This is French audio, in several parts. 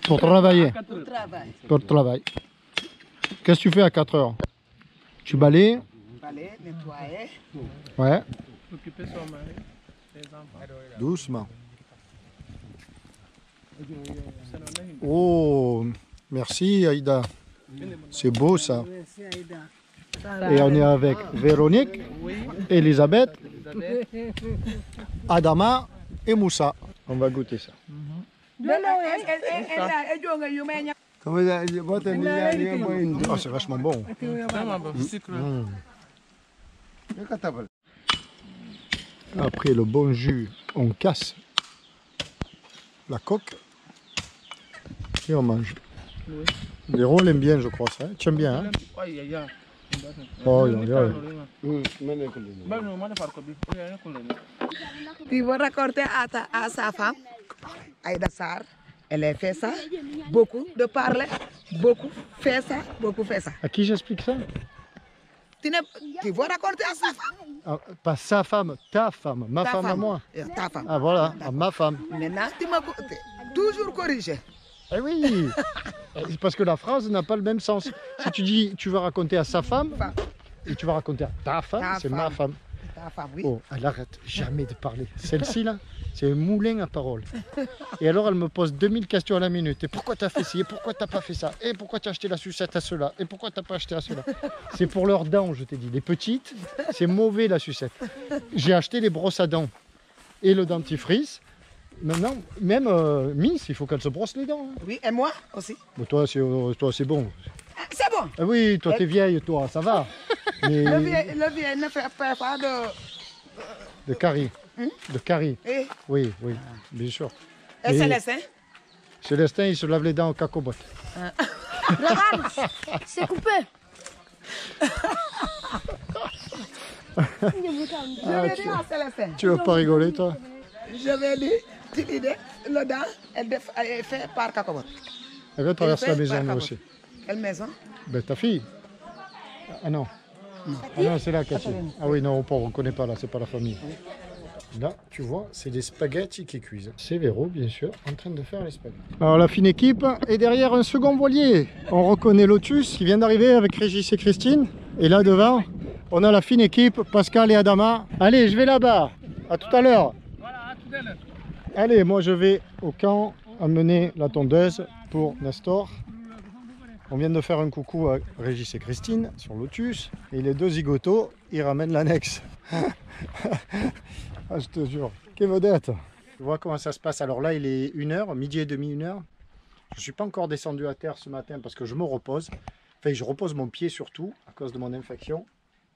Pour travailler. Pour travail. Pour travail. Qu'est-ce que tu fais à 4 heures? Tu balayes? Fallait nettoyer. Ouais. Occuper son mari, les enfants. Doucement. Oh, merci Aïda. C'est beau ça. Merci Aïda. Et on est avec Véronique, Elisabeth, Adama et Moussa. On va goûter ça. Ah, c'est vachement bon. Vraiment bon, sucre. Après le bon jus, on casse la coque et on mange. Véro, elle aime bien, je crois ça. Tu aimes bien, hein? Aïe, aïe, aïe. Oh, aïe, aïe. Tu vas raconter à sa femme, Aïda Sarr, elle a fait ça, beaucoup de parler, beaucoup fait ça, beaucoup fait ça. À qui j'explique ça? Tu vas raconter à sa femme. Ah, pas sa femme, ta femme. Ma femme à moi. Ta femme. Ah voilà, à ma femme. Maintenant, tu m'as toujours corrigé. Eh oui. C'est parce que la phrase n'a pas le même sens. Si tu dis tu vas raconter à sa femme et tu vas raconter à ta femme, Ta c'est femme. ma femme. Ta femme, oui. Oh, elle arrête jamais de parler. Celle-ci là, c'est un moulin à parole. Et alors elle me pose 2000 questions à la minute. Et pourquoi tu as fait ci? Et pourquoi tu n'as pas fait ça? Et pourquoi tu as acheté la sucette à ceux-là? Et pourquoi tu n'as pas acheté à ceux-là? C'est pour leurs dents, je t'ai dit. Les petites, c'est mauvais la sucette. J'ai acheté les brosses à dents et le dentifrice. Maintenant, même Miss, il faut qu'elle se brosse les dents. Hein. Oui, et moi aussi. Bon, toi, c'est bon. Ah, c'est bon. Ah oui, toi, t'es vieille, toi, ça va. Mais Le vieux ne fait pas de... de carie. De carie. Et, Oui, oui, bien sûr. et Mais Célestin? Célestin, il se lave les dents au cacobotte. Regarde, c'est coupé. Je vais dire à Célestin. Tu vas pas rigoler, toi? Je vais dire, tu dis, le dent, elle est faite par Cacobotte. Elle va traverser la maison, moi par aussi. Quelle maison? Ben, ta fille. Ah non. Ah non, c'est là, Cathy. Ah oui, non, on ne connaît pas là, c'est pas la famille. Là, tu vois, c'est des spaghettis qui cuisent. C'est Véro, bien sûr, en train de faire les spaghettis. Alors, la fine équipe est derrière un second voilier. On reconnaît Lotus qui vient d'arriver avec Régis et Christine. Et là, devant, on a la fine équipe, Pascal et Adama. Allez, je vais là-bas. À tout à l'heure. Voilà, à tout à l'heure. Allez, moi, je vais au camp amener la tondeuse pour Nestor. On vient de faire un coucou à Régis et Christine sur Lotus. Et les deux zigotos, ils ramènent l'annexe. Ah, je te jure. Quelle vedette. Tu vois comment ça se passe. Alors là, il est 1h, midi et demi, 1h. Je ne suis pas encore descendu à terre ce matin parce que je me repose. Enfin, je repose mon pied surtout à cause de mon infection.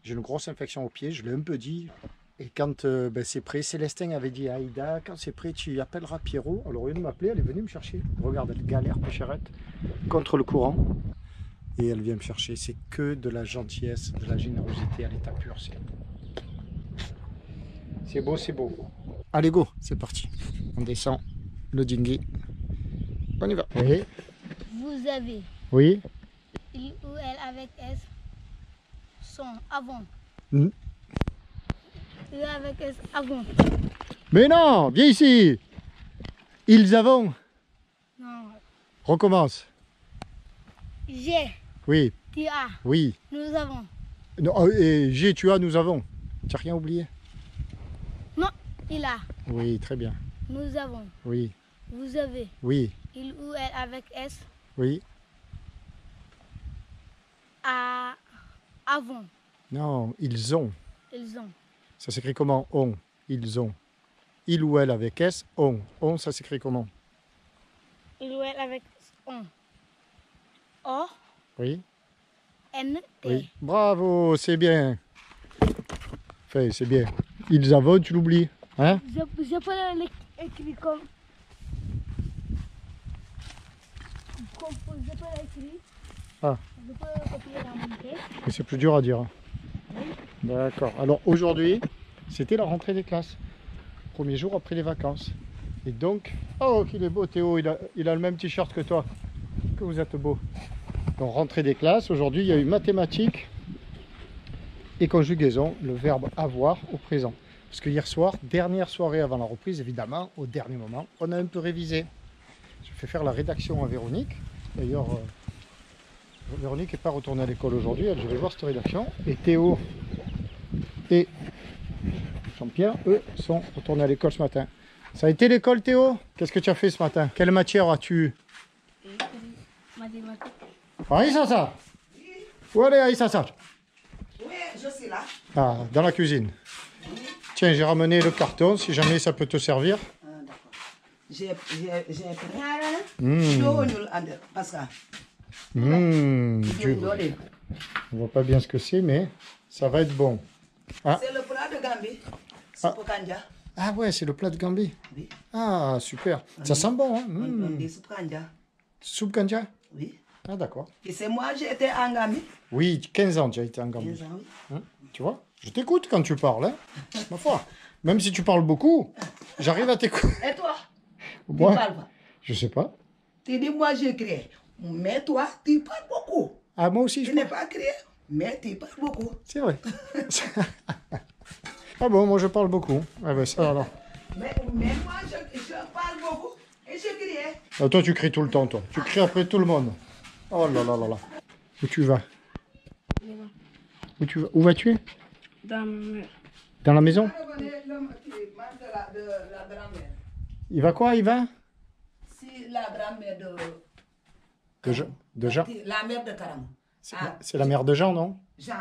J'ai une grosse infection au pied, je l'ai un peu dit. Et quand c'est prêt, Célestin avait dit à Aïda, quand c'est prêt, tu appelleras Pierrot. Alors au lieu de m'appeler, elle est venue me chercher. Regarde, elle galère, pécherette, contre le courant. Et elle vient me chercher. C'est que de la gentillesse, de la générosité à l'état pur. C'est beau, c'est beau. Allez, go, c'est parti. On descend le dinghy. On y va. Oui. Vous avez Oui. il ou elle avec S sont avant. Mm. Il avec S avant. Mais non, viens ici. Ils avons. Non. Recommence. J'ai, Oui, tu as, oui. nous avons. Non, et j'ai, tu as, nous avons. Tu n'as rien oublié? Non, il a, Oui, très bien. nous avons. Oui, Vous avez oui, il ou elle avec S oui. à avant. Non, ils ont. Ils ont. Ça s'écrit comment? On. Ils ont. Il ou elle avec S, on. On, ça s'écrit comment? Il ou elle avec on. O, Oui, N, T. oui. Bravo, c'est bien. Enfin, c'est bien. Ils avons, tu l'oublies. Hein? Je peux l'écrire comme. Je peux l'écrire. Ah. Je peux copier dans mon texte. Mais c'est plus dur à dire. D'accord. Alors aujourd'hui, c'était la rentrée des classes. Premier jour après les vacances. Et donc, oh qu'il est beau Théo, il a le même t-shirt que toi. Que vous êtes beau. Donc rentrée des classes, aujourd'hui il y a eu mathématiques et conjugaison, le verbe avoir au présent. Parce que hier soir, dernière soirée avant la reprise, évidemment, au dernier moment, on a un peu révisé. J'ai fait faire la rédaction à Véronique. D'ailleurs, Véronique n'est pas retournée à l'école aujourd'hui, elle, je vais voir cette rédaction. Et Théo et Jean-Pierre, eux, sont retournés à l'école ce matin. Ça a été l'école, Théo? Qu'est-ce que tu as fait ce matin? Quelle matière as-tu? Mathématiques. Aïssa, où est Aïssa? Oui, je suis là. Ah, dans la cuisine. Tiens, j'ai ramené le carton, si jamais ça peut te servir. Ah, d'accord. J'ai pris. Mmh. Parce que. On voit pas bien ce que c'est, mais ça va être bon. Ah, C'est le plat de Gambie. Soupe kanja. ah ouais, c'est le plat de Gambie. Oui. Ah, super. Ça sent bon, hein? On dit soupe kanja. Soupe kanja? Oui. Ah, d'accord. Et c'est moi, j'ai été en Gambie. Oui, 15 ans, tu as été en Gambie. 15 ans, oui. Hein, tu vois? Je t'écoute quand tu parles, hein? Ma foi. Même si tu parles beaucoup, j'arrive à t'écouter. Et toi? Moi, Tu parles pas. je sais pas. Tu dis, moi, j'ai créé. Mais toi, tu parles beaucoup. Ah, moi aussi, Tu je n'es parle. pas créé, mais tu parles beaucoup. C'est vrai. Ah bon, moi je parle beaucoup. Ah ben ça alors. Mais moi, je parle beaucoup et je crie. Ah, toi tu cries tout le temps, toi. Tu cries après tout le monde. Oh là là là là. Où tu vas? Où tu vas? Où vas-tu? Dans la maison? De la grand-mère. Il va quoi? Il va? Si la grand-mère De Jean. La mère de Karam. C'est la mère de Jean, non? Jean.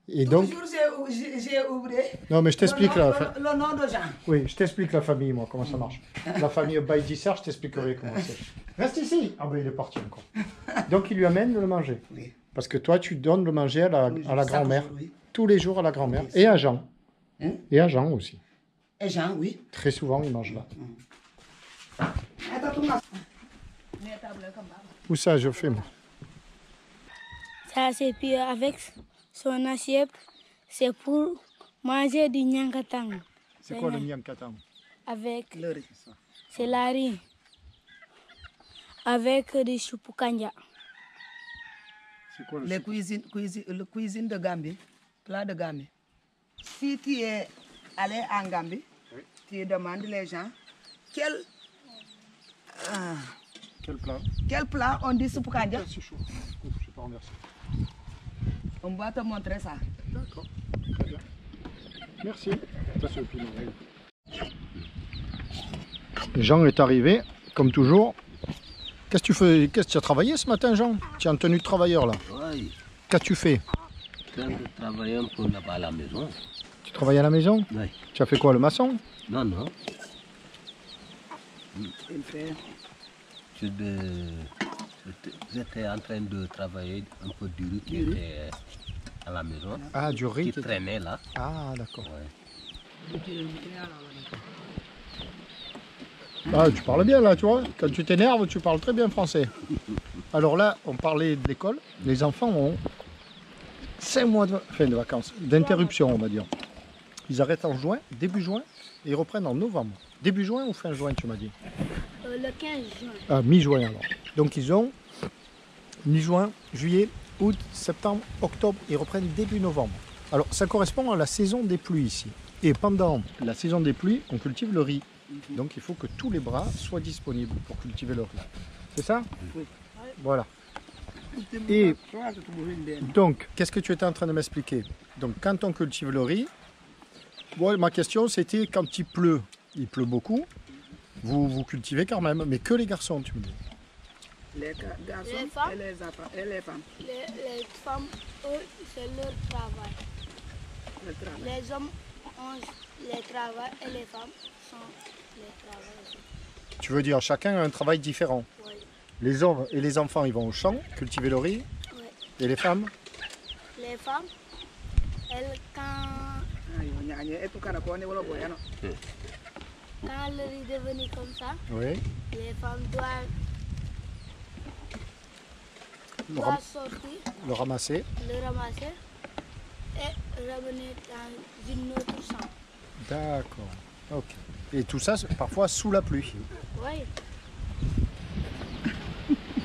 Et donc? Toujours j'ai oublié. Non mais je t'explique là. Le nom de Jean. Oui, je t'explique la famille, moi, comment ça marche. La famille Baïdissar, je t'expliquerai comment c'est. Reste ici. Ah ben il est parti encore. Donc il lui amène le manger. Oui. Parce que toi tu donnes le manger à la Chaque grand-mère. jour, oui. Tous les jours à la grand-mère. Oui, Et à Jean. Hein? Et à Jean aussi. Et Jean, oui. Très souvent il mange là. Où ça je fais moi? Ça, c'est puis avec son assiette, c'est pour manger du nyankatang. C'est quoi le miankatang? Avec, Le riz. c'est la riz. Avec du soupe kanja. C'est quoi Le cuisine de Gambie, plat de Gambie. Si tu es allé en Gambie, tu demandes les gens quel plat on dit soupe kanja. C'est chaud. Je sais pas renverser. On va te montrer ça. D'accord. Très bien. Merci. Ça c'est le piment. Jean est arrivé, comme toujours. Qu'est-ce que tu fais? Qu'est-ce que tu as travaillé ce matin, Jean? Tu es en tenue de travailleur là. Oui, Qu'est-ce que tu fais? je travaille un peu là-bas à la maison. Tu travailles à la maison? Oui. Tu as fait quoi, le maçon? Non, non. Il fait. J'étais en train de travailler un peu du riz qui était à la maison, Ah, du riz. qui traînait là. Ah, d'accord. Ouais. Ah, tu parles bien là, tu vois. Quand tu t'énerves, tu parles très bien français. Alors là, on parlait de l'école. Les enfants ont 5 mois de vacances, d'interruption, on va dire. Ils arrêtent en juin, début juin, et ils reprennent en novembre. Début juin ou fin juin, tu m'as dit? Le 15 juin. Ah, mi-juin alors. Donc ils ont mi-juin, juillet, août, septembre, octobre. Ils reprennent début novembre. Alors ça correspond à la saison des pluies ici. Et pendant la saison des pluies, on cultive le riz. Donc il faut que tous les bras soient disponibles pour cultiver le riz. C'est ça? Oui. Voilà. Et donc, qu'est-ce que tu étais en train de m'expliquer? Donc quand on cultive le riz, bon, ma question c'était quand il pleut beaucoup, vous cultivez quand même, mais que les garçons, tu me dis. Les garçons Les femmes. et les enfants et les femmes. Les femmes, eux, c'est leur travail. Le travail. Les hommes ont les travail et les femmes sont les travail aussi. Tu veux dire chacun a un travail différent. Oui. Les hommes et les enfants, ils vont au champ cultiver le riz, Oui. et les femmes? Les femmes, elles, quand le riz est devenu comme ça, Oui. les femmes doivent sortir, Le ramasser. le ramasser et revenir dans une autre chambre. D'accord. Ok. Et tout ça, c'est parfois sous la pluie. Oui.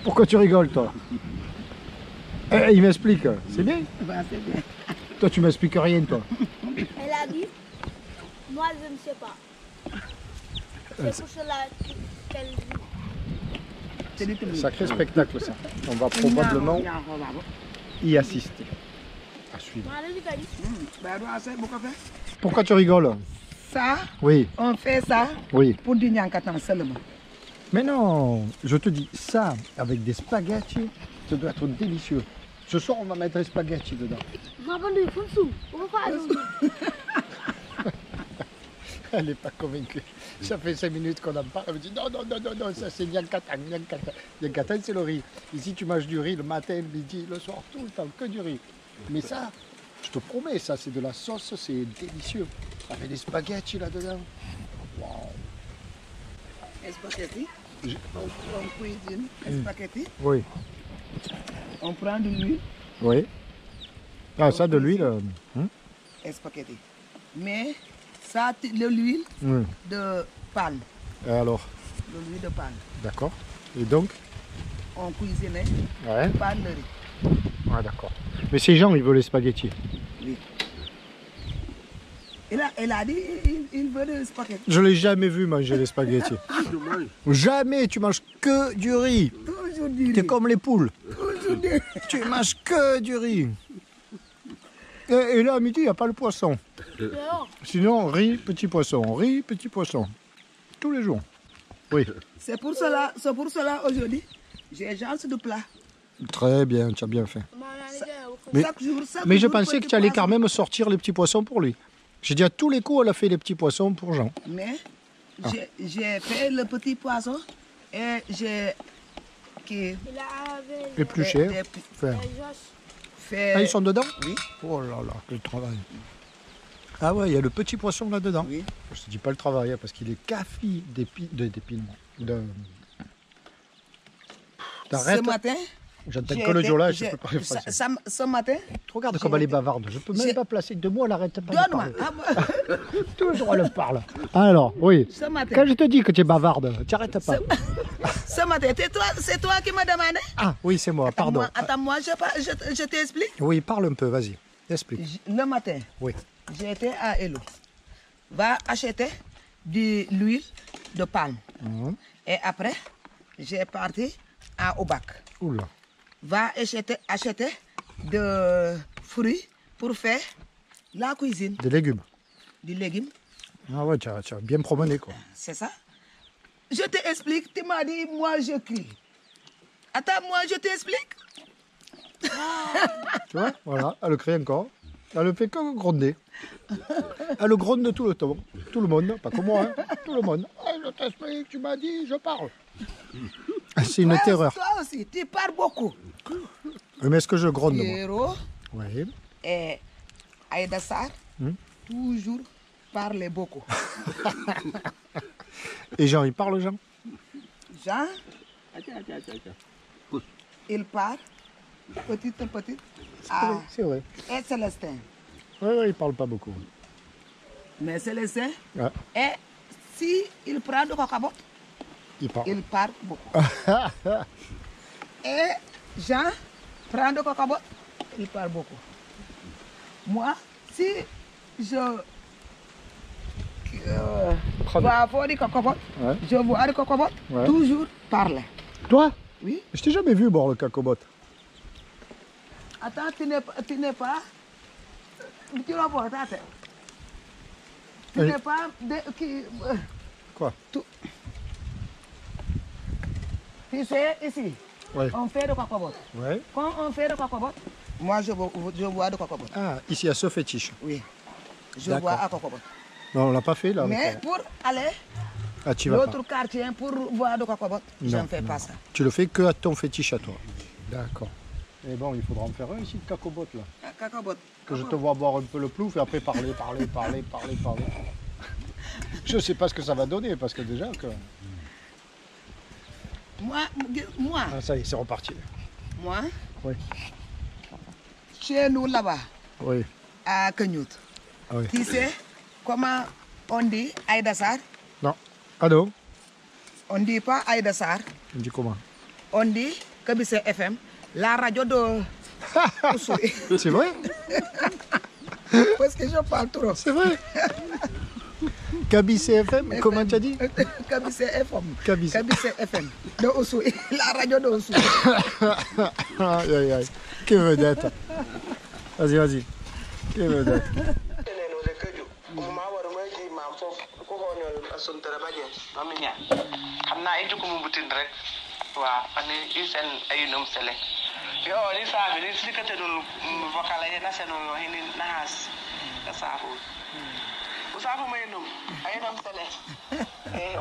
Pourquoi tu rigoles, toi? Il m'explique. C'est bien. C'est bien. Toi, tu m'expliques rien, toi. Elle a dit, moi je ne sais pas. C'est pour cela qu'elle dit. Sacré spectacle ça. On va probablement y assister. À suivre. Pourquoi tu rigoles? Ça, Oui, on fait ça oui. pour du nyankatan seulement. Mais non, je te dis, ça, avec des spaghettis, ça doit être délicieux. Ce soir, on va mettre des spaghettis dedans. Elle n'est pas convaincue. Ça fait 5 minutes qu'on en parle. Elle me dit non, non, non, non, non, ça c'est nyankatan, nyankatan. Nyankatan, c'est le riz. Ici, tu manges du riz le matin, le midi, le soir, tout le temps, que du riz. Mais ça, je te promets, ça c'est de la sauce, c'est délicieux. Avec des spaghettis là-dedans. Waouh. Spaghetti. On cuisine spaghetti. Oui. On prend de l'huile. Oui. Ah, ça, de l'huile. Spaghetti. Mais ça, de l'huile Oui. de palme. Et alors, De l'huile de palme. d'accord. Et donc? On cuisinait Ouais. pas le riz. Ouais, d'accord. Mais ces gens, ils veulent les spaghettis. Oui. Il a dit il veut des spaghettis. Je l'ai jamais vu manger les spaghettis. Jamais, tu manges que du riz. Toujours du T'es riz. comme les poules. Toujours du riz. Tu manges que du riz. Et là, à midi, il n'y a pas le poisson. Sinon, riz, petit poisson. Riz, petit poisson. Tous les jours. Oui. C'est pour cela aujourd'hui, j'ai chance de plat. Très bien, tu as bien fait. Mais- Chaque jour, Mais je pensais que tu allais quand même sortir les petits poissons pour lui. J'ai dit à tous les coups, elle a fait les petits poissons pour Jean. Mais j'ai fait le petit poisson et j'ai Épluché. Faire. fait. Ah, ils sont dedans? Oui. Oh là là, le travail. Ah ouais, il y a le petit poisson là-dedans. Oui. Je te dis pas le travail, hein, parce qu'il est café d'épines. Ce T'arrêtes. matin, J'entends que le jola, je j'ai- peux pas le français. ce matin, Regarde j'ai comme elle est été- bavarde. Je peux même j'ai- pas placer 2 mots, elle arrête pas de donne-moi. parler. Ah, moi, Toujours elle parle. Alors, oui. ce matin, Quand je te dis que tu es bavarde, tu n'arrêtes pas. ce matin, c'est toi qui m'as demandé. Ah oui, c'est moi, pardon. Attends-moi, je t'explique. Oui, parle un peu, vas-y. Explique. Le matin, Oui. j'étais à Elo. Va acheter de l'huile de palme. Mhm. Et après, j'ai parti à Obac. Oula. Va acheter de fruits pour faire la cuisine, Des légumes. des légumes. Ah ouais, tu as bien promené, quoi. C'est ça. Je t'explique, tu m'as dit, moi je crie. Attends, moi je t'explique. Tu vois, voilà, elle crie encore. Elle ne fait que gronder. Elle gronde tout le temps. Tout le monde, pas comme moi, hein. Tout le monde. Ah, je t'explique, tu m'as dit, je parle. C'est une Ouais, terreur. Toi aussi, tu parles beaucoup. Mais est-ce que je gronde, moi? Pierrot Oui. et Aïda Sarr, toujours parlent beaucoup. Et Jean, il parle, Jean? Jean, il parle petit. Ah, C'est vrai. et Célestin. Oui, oui, il parle pas beaucoup. Mais Célestin, Ah, et si il prend de coca il parle. il parle beaucoup. Et Jean prend de coca il parle beaucoup. Moi, si je Prends- vois avoir du coca Ouais. je vois du coca Ouais. toujours parler. Toi? Oui. Je t'ai jamais vu boire le cacobot. Attends, tu n'es pas. Tu vas voir, attends. Tu Oui. n'es pas. Quoi? Tu sais, ici, Ouais. on fait de coca Ouais. Quand on fait de coca moi je bois de coca Ah, ici, à ce fétiche. Oui. Je D'accord. bois à coca Non, on l'a pas fait, là. Mais avec- pour aller Ah, tu vas pas. l'autre quartier pour boire de coca je Non, ne fais non. pas ça. Tu le fais que à ton fétiche à toi. D'accord. Et bon, il faudra en faire un ici de cacobot, là. Coca Que je te vois boire un peu le plouf et après parler. Je sais pas ce que ça va donner, parce que déjà que... Moi, Ah, ça y est, c'est reparti. moi, Oui. chez nous là-bas, Oui. à Kenyut, Ah oui. tu sais comment on dit Aïda Sarr? Non. Ah non? On ne dit pas Aïda Sarr, On dit comment? on dit Kabise FM, la radio de Oussouye. C'est vrai? Parce que je parle trop. C'est vrai? Kaby CFM, comment tu as dit? Kabise FM. Kaby. Kabise FM. De Oussou, la radio de Oussou. Aïe, aïe, aïe. Que vedette. Vas-y, vas-y. Que vedette. waaw ane isen ayunom sele yo ni safi ni sikate dun vocal ay national yo hini nahas ka safu usafu mayunum ayunom sele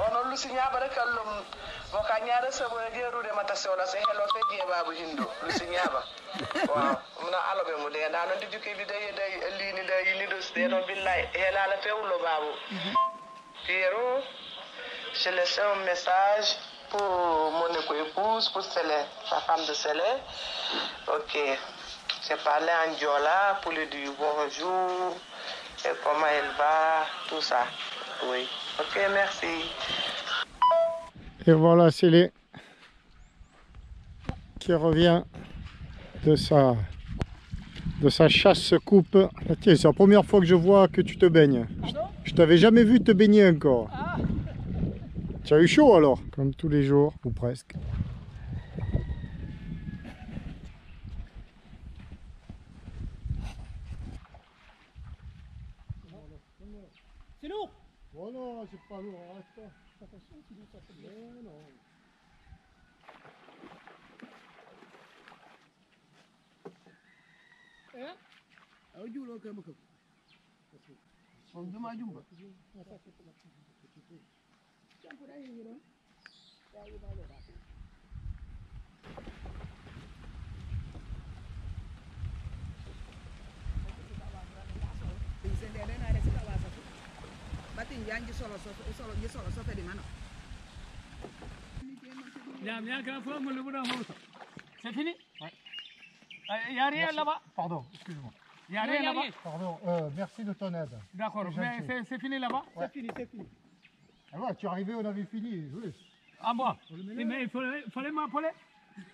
ono lu si nyaba rek allum vocal nyaare so mo geru de mata sola se hello fe je babu hindu lu si nyaba waaw muna alobe mu de da non di jukki bi day lini day ni do de non billahi helala fewlo babu Pierrot, je laisse un message pour mon épouse, pour Célé, sa femme de Célé. Ok. J'ai parlé en Diola pour lui dire bonjour et comment elle va, tout ça. Oui. Ok, merci. Et voilà Célé qui revient de sa chasse-coupe. Tiens, c'est la première fois que je vois que tu te baignes. Je t'avais jamais vu te baigner encore. Tu as eu chaud alors? Comme tous les jours, ou presque. C'est lourd. Oh non, c'est pas lourd, arrête. Attention, sinon ça fait bien. Non. C'est fini? Ouais. Il n'y a rien là-bas? Pardon, excuse-moi. Il n'y a rien là-bas? Pardon, merci de ton aide. D'accord, mais c'est fini là-bas? Ouais. C'est fini, c'est fini. Ah ouais, tu es arrivé, on avait fini. Oui. Ah bon? Mais il fallait m'appeler?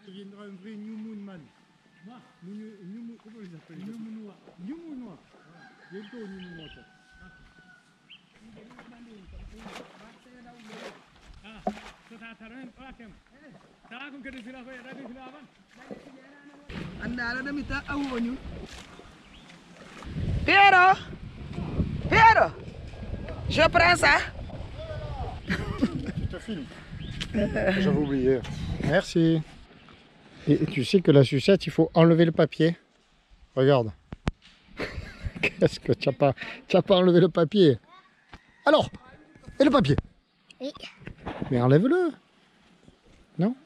Il viendra un vrai New Moon Man. Comment il s'appelle? New Moonois. New Moonois. Bientôt New Moonois. Pierrot, Pierrot, je prends ça. Tu te filmes. J'avais oublié. Merci. Et tu sais que la sucette, il faut enlever le papier. Regarde. Qu'est-ce que tu n'as pas enlevé le papier? Alors, et le papier? Oui. Mais enlève-le. Non?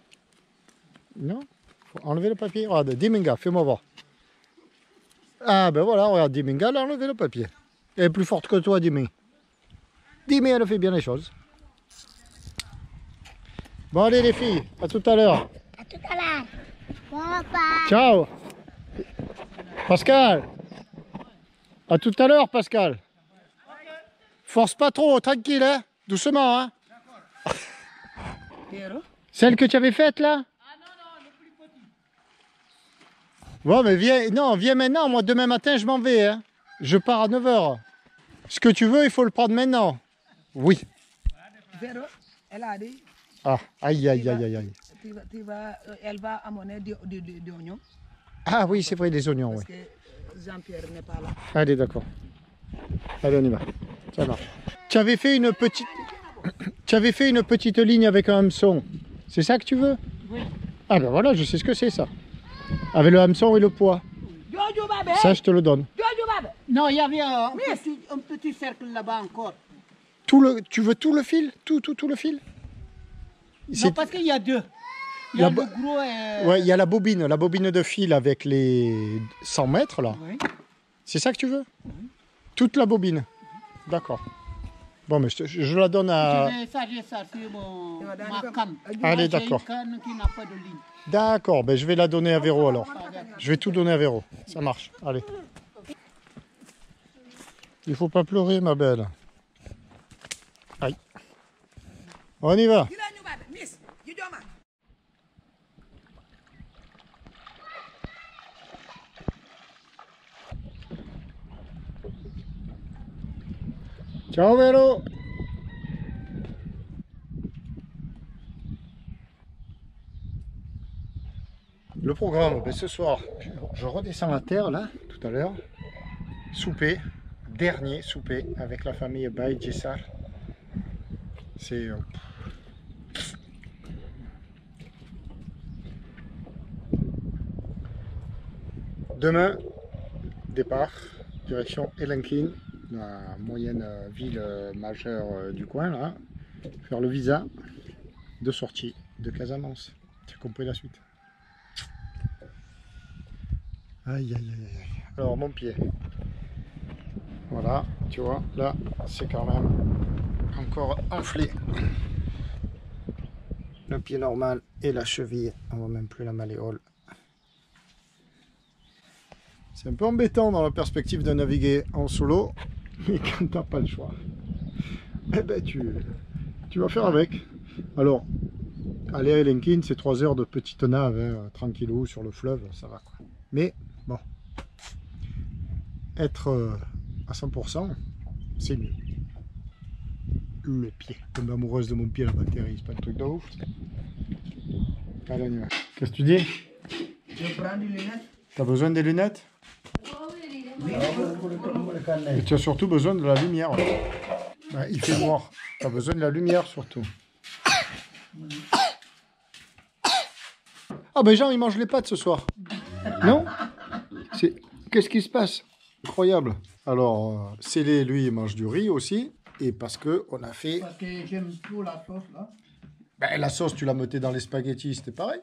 Non? Faut enlever le papier. Regarde, Diminga, fais-moi voir. Ah ben voilà, regarde, Diminga, elle a enlevé le papier. Elle est plus forte que toi, Dimi. Dimi, elle fait bien les choses. Bon allez les filles, à tout à l'heure. À tout à l'heure. Bon repas. Ciao. Pascal. À tout à l'heure, Pascal. Force pas trop, tranquille, hein. Doucement, hein. Pierrot, Celle que tu avais faite là? Ah non, non, le plus petit. Bon, mais viens, non, viens maintenant. Moi, demain matin, je m'en vais. Hein. Je pars à 9 h. Ce que tu veux, il faut le prendre maintenant. Oui. Pierrot, elle a dit, Ah, aïe, aïe, aïe, aïe, aïe. elle va amener des oignons Ah oui, c'est vrai, des oignons, oui. parce que Jean-Pierre n'est pas là. Allez, d'accord. Allez, on y va. Ça marche. Tu avais fait une petite... Tu avais fait une petite ligne avec un hameçon. C'est ça que tu veux? Oui. Ah ben voilà, je sais ce que c'est ça. Avec le hameçon et le poids. Ça, je te le donne. Non, il y avait un petit cercle là-bas encore. Tu veux tout le fil? Tout le fil? Non, parce qu'il y a deux. Il y a le gros et... Ouais, il y a la bobine de fil avec les 100 mètres là. Oui. C'est ça que tu veux? Toute la bobine. D'accord. Bon, mais je la donne à... Je vais charger ça sur ma canne. Allez, J'ai d'accord. une canne qui n'a pas de ligne. D'accord, ben je vais la donner à Véro alors. Je vais tout donner à Véro. Ça marche. Allez. Il faut pas pleurer, ma belle. Aïe. On y va. Ciao Véro. Le programme, ben, ce soir, je redescends la terre là, tout à l'heure. Souper, dernier souper avec la famille Baye Jessar. C'est... Demain, départ, direction Elenkin, la moyenne ville majeure du coin là. Faire le visa de sortie de Casamance. Tu as compris la suite? Aïe aïe aïe aïe. Alors mon pied. Voilà, tu vois, là c'est quand même encore enflé. Le pied normal et la cheville, on voit même plus la malléole. C'est un peu embêtant dans la perspective de naviguer en solo, mais quand t'as pas le choix, eh ben tu vas faire avec. Alors, aller à Elenkin, c'est 3 heures de petite nave, hein, tranquillou sur le fleuve, ça va quoi. Mais bon, être à 100%, c'est mieux. Le pied, comme amoureuse de mon pied la bactérie, c'est pas un truc de ouf. Allez, on y va. Qu'est-ce que tu dis? Je prends des lunettes. T'as besoin des lunettes? Et tu as surtout besoin de la lumière. Ouais, il fait noir. Tu as besoin de la lumière surtout. Ah ben Jean, il mange les pâtes ce soir. Non? Qu'est-ce qui se passe? Incroyable. Alors, Célé, lui, il mange du riz aussi. Et parce que on a fait... Parce que j'aime trop la sauce là. Ben, la sauce, tu l'as mettée dans les spaghettis, c'était pareil.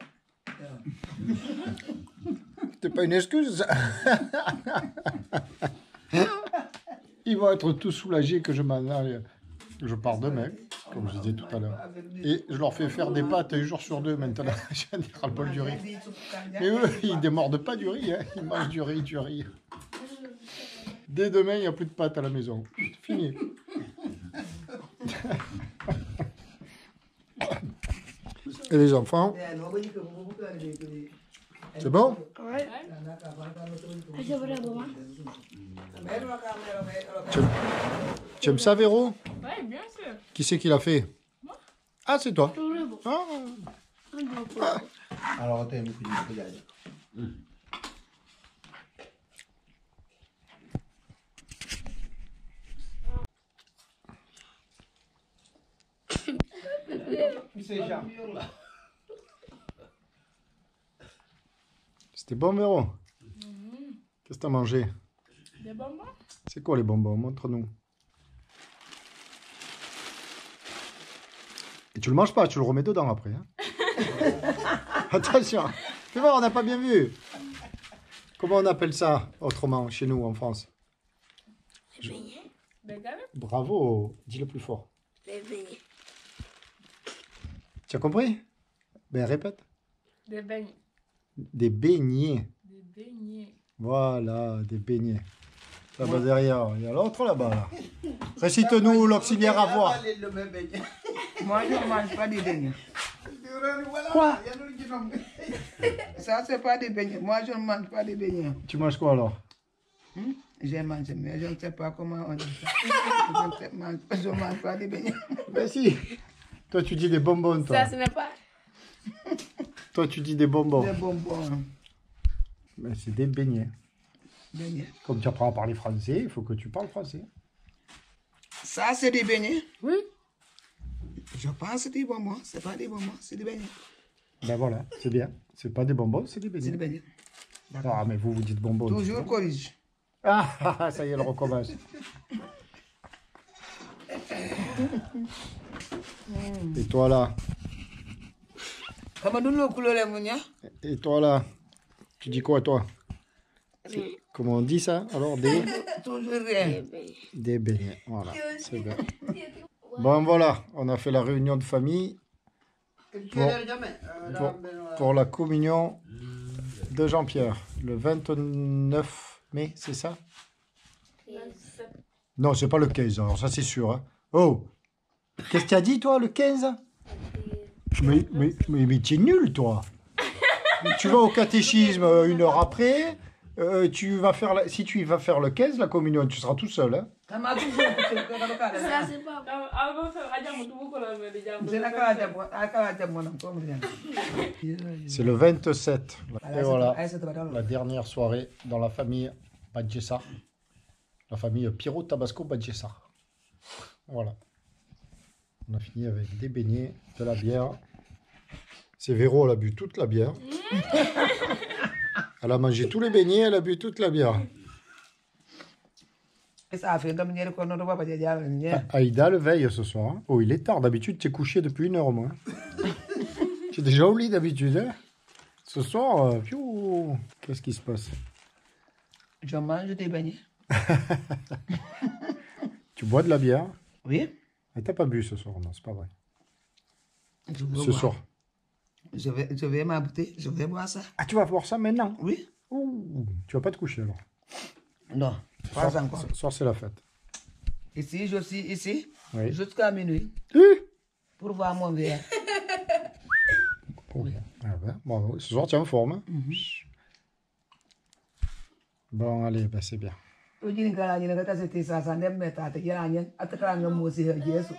C'est pas une excuse, ça. Ils vont être tous soulagés que je m'en aille. Je pars demain, comme je disais tout à l'heure. Et je leur fais faire des pâtes 1 jour sur 2 maintenant. J'en ai ras le bol du riz. Mais eux, ils ne démordent pas du riz. Hein. Ils mangent du riz. Dès demain, il n'y a plus de pâtes à la maison. Fini. Et les enfants? C'est bon? Ouais. C'est vrai, bon. Tu aimes ça, Véro? Ouais, bien sûr. Qui c'est qui l'a fait? Ah, c'est toi. Ah. Alors, t'es un peu de C'était bon, Véro? Qu'est-ce que t'as mangé? Des bonbons? C'est quoi les bonbons? Montre-nous. Et tu le manges pas, tu le remets dedans après. Hein. Attention, tu vois, on n'a pas bien vu. Comment on appelle ça autrement chez nous en France? Des galettes? Bravo, dis-le plus fort. Des beignets. Tu as compris? Ben répète. Des beignets. Des beignets. Des beignets. Voilà, des beignets. Là-bas derrière, il y a l'autre là-bas. Là. Récite-nous l'auxiliaire à voix. Moi, je ne mange pas des beignets. Quoi? Ça, c'est pas des beignets. Moi, je ne mange pas des beignets. Tu manges quoi alors? J'ai mangé, mais je ne sais pas comment on dit ça. Je ne mange pas des beignets. Ben si. Toi, tu dis des bonbons, toi. Ça, ce n'est pas. Toi, tu dis des bonbons. Des bonbons. Mais c'est des beignets. Beignets. Comme tu apprends à parler français, il faut que tu parles français. Ça, c'est des beignets? Oui. Je pense que c'est des bonbons. C'est pas des bonbons, c'est des beignets. Ben voilà, c'est bien. C'est pas des bonbons, c'est des C'est des beignets. beignets. Ah, mais vous dites bonbons. Toujours corrige. Ah, ça y est, elle recommence. Et toi là? Et toi là? Tu dis quoi toi? Comment on dit ça? Alors Toujours rien. des beignets. Voilà, c'est bien. Bon voilà, on a fait la réunion de famille pour la communion de Jean-Pierre. Le 29 mai, c'est ça? Non, c'est pas le 15, alors ça c'est sûr. Hein. Oh! Qu'est-ce que tu as dit toi, le 15? Mais tu es nul toi! Tu vas au catéchisme 1 heure après, tu vas faire si tu vas faire le 15, la communion, tu seras tout seul. Hein. Kama tu zo ko ka ka Ça, c'est pas bon. C'est le 27. Et voilà, la dernière soirée dans la famille Badjessa. La famille Pierrot Tabasco Badjessa. Voilà. On a fini avec des beignets, de la bière. C'est Véro, elle a bu toute la bière. Elle a mangé tous les beignets, elle a bu toute la bière. Aïda le veille ce soir. Hein. Oh, il est tard. D'habitude, tu es couché depuis 1 heure au moins. Tu es déjà au lit d'habitude. Hein. Ce soir, qu'est-ce qui se passe? Je mange des beignets. Tu bois de la bière? Oui. Et t'as pas bu ce soir? Non, c'est pas vrai. Ce Soir. soir. Je vais m'abouter, je vais boire ça. Ah, tu vas boire ça maintenant? Oui. Ouh, tu vas pas te coucher alors? Non, pas encore. Ce soir, c'est la fête. Ici, je suis ici Oui. jusqu'à minuit pour voir mon verre. Oui. Ah ben, bon, ce soir, tu es en forme. Hein? Bon, allez, ben, c'est bien. Tu dis que la gente está se tesa, ça n'aime pas, tu y a rien, à te faire un mot, c'est Jésus.